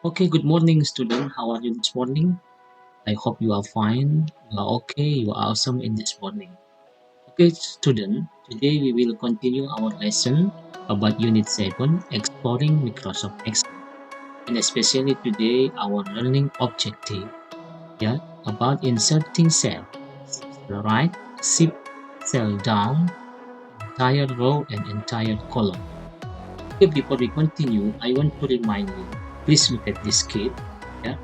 Okay, good morning, student. How are you this morning? I hope you are fine. You are okay. You are awesome in this morning. Okay, student. Today we will continue our lesson about Unit 7, Exploring Microsoft Excel. And especially today, our learning objective, yeah, about inserting cell. Cell right, shift cell down, entire row and entire column. Okay, before we continue, I want to remind you, please look at this kit. Yeah,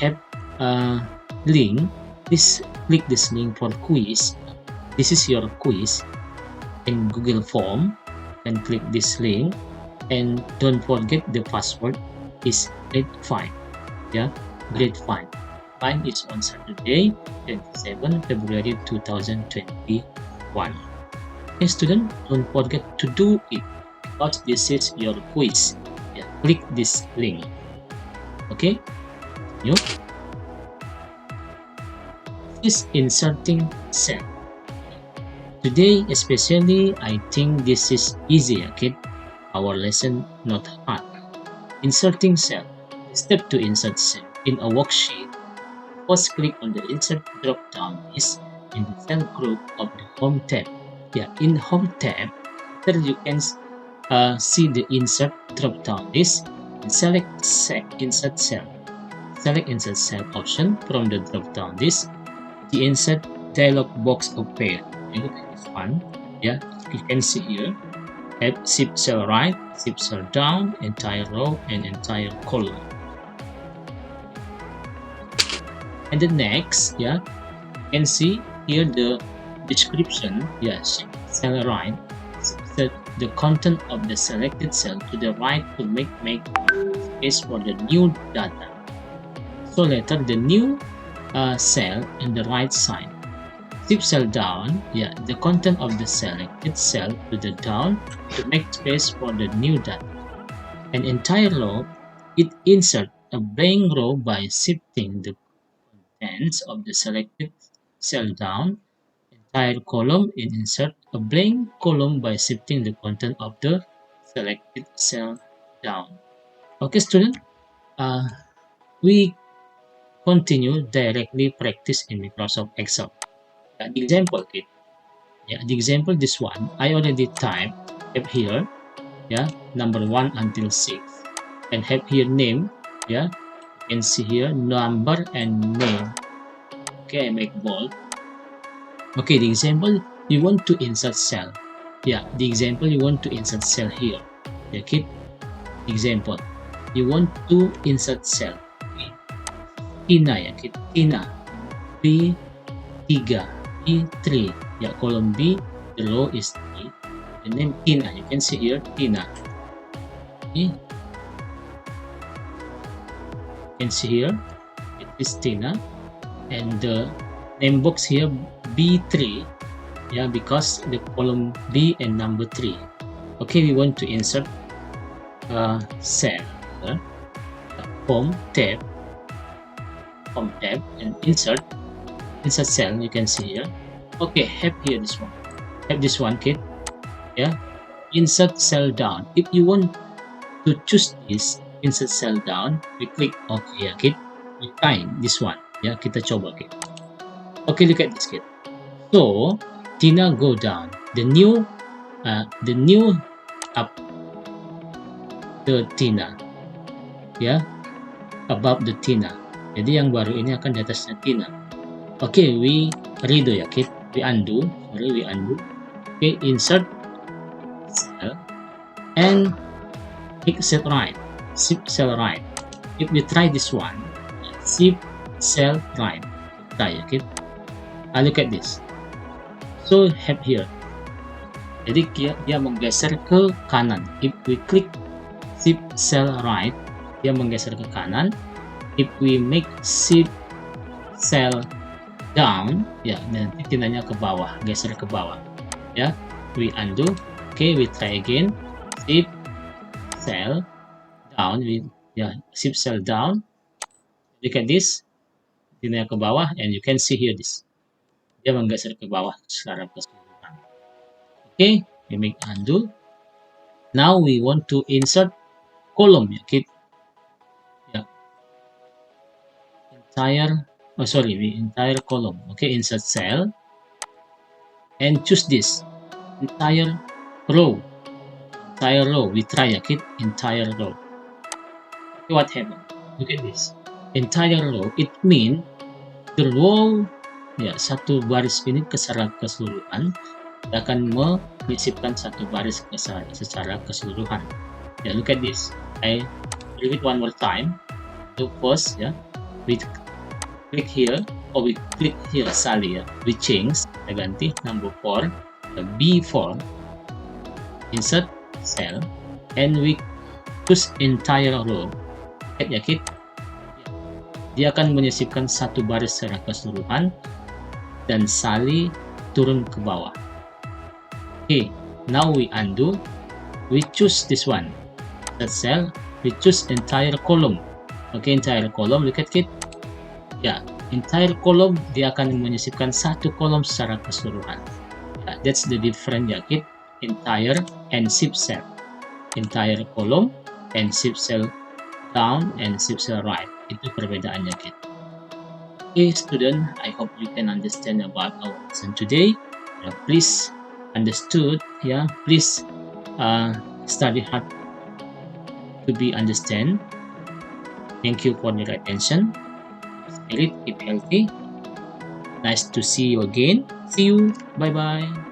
have a link. Please click this link for quiz. This is your quiz in Google Form. And click this link. And don't forget the password is grade 5. Yeah, grade 5. Time is on Saturday, 27 February 2021. Okay, student, don't forget to do it because this is your quiz. Yeah, click this link. Okay, you is inserting cell. Today, especially, I think this is easy. Okay, our lesson not hard. Inserting cell. Step to insert cell in a worksheet. First, click on the insert drop-down list in the cell group of the home tab. Yeah, in home tab, there you can see the insert drop-down list and select insert cell. Select insert cell option from the drop-down list. The insert dialog box appears. You look at this one. Yeah, you can see here. Have shift cell right, shift cell down, entire row and entire column. And the next, yeah, you can see here the description. Yes, cell right. Set the content of the selected cell to the right to make space for the new data. So later the new cell in the right side. Shift cell down, yeah, the content of the selected cell to the down to make space for the new data. An entire row, it insert a blank row by shifting the contents of the selected cell down. Entire column, it insert a blank column by shifting the content of the selected cell down. Okay, student, uh, we continue directly practice in Microsoft Excel. The example kit. Yeah, the example this one I already typed have here. Yeah, number 1 until 6 and have here name. Yeah, you can see here number and name. Okay, I make bold. Okay, the example you want to insert cell. Yeah, the example you want to insert cell here. Yeah, keep example. You want to insert cell. Tina ya, keep Tina. B3, B3. Yeah, column B, the row is 3. The name Tina, you can see here Tina. Okay, you can see here it is Tina. And the name box here B3. Yeah, because the column B and number 3. Okay, we want to insert cell. Uh, home tab, and insert cell. You can see here. Okay, have here this one. Have this one, kid. Yeah, insert cell down. If you want to choose this insert cell down, we click OK ya, kid. We find this one. Ya, kita coba, kid. Okay, look at this, kid. So, Tina go down. The new up the Tina. Ya, above the Tina. Jadi yang baru ini akan di atasnya Tina. Okay, we redo ya, kid. We undo. Sorry, we undo. Okay, insert cell and click set right. Shift cell right. If we try this one, shift cell right. Try, okay? Look at this. So have here. Jadi dia menggeser ke kanan. If we click shift cell right, dia menggeser ke kanan. If we make shift cell down, ya nanti tinanya ke bawah, geser ke bawah. Ya, we undo. Okay, we try again. Shift cell down, shift cell down. Look at this, tinanya ke bawah, and you can see here this. Dia menggeser ke bawah secara keseluruhan. Okay, we make undo. Now we want to insert column ya, kid. Ya, entire, oh sorry, the entire column. Okay, insert cell and choose this entire row. Entire row. We try ya kid. Entire row. Okay, what happened? Look at this. Entire row. It means the row, ya, satu baris ini secara keseluruhan akan menyisipkan satu baris secara keseluruhan. Ya, look at this. I read it one more time. So first, ya, we click here, or we click here Sally, ya. We change, kita ganti number 4, B4, insert cell, and we choose entire row. Ya, kid. Dia akan menyisipkan satu baris secara keseluruhan dan Sally turun ke bawah. Okay, now we undo. We choose this one. That cell. We choose entire column. Okay, entire column. Look at it. Ya, entire column dia akan menyisipkan satu kolom secara keseluruhan. That's the difference ya, kid. Entire and shift cell. Entire column and shift cell down and shift cell right. Itu perbedaannya, kid. Okay, student, I hope you can understand about our lesson today. Please understood, yeah. Please study hard to be understand. Thank you for your attention. Spirit, keep healthy. Nice to see you again. See you. Bye bye.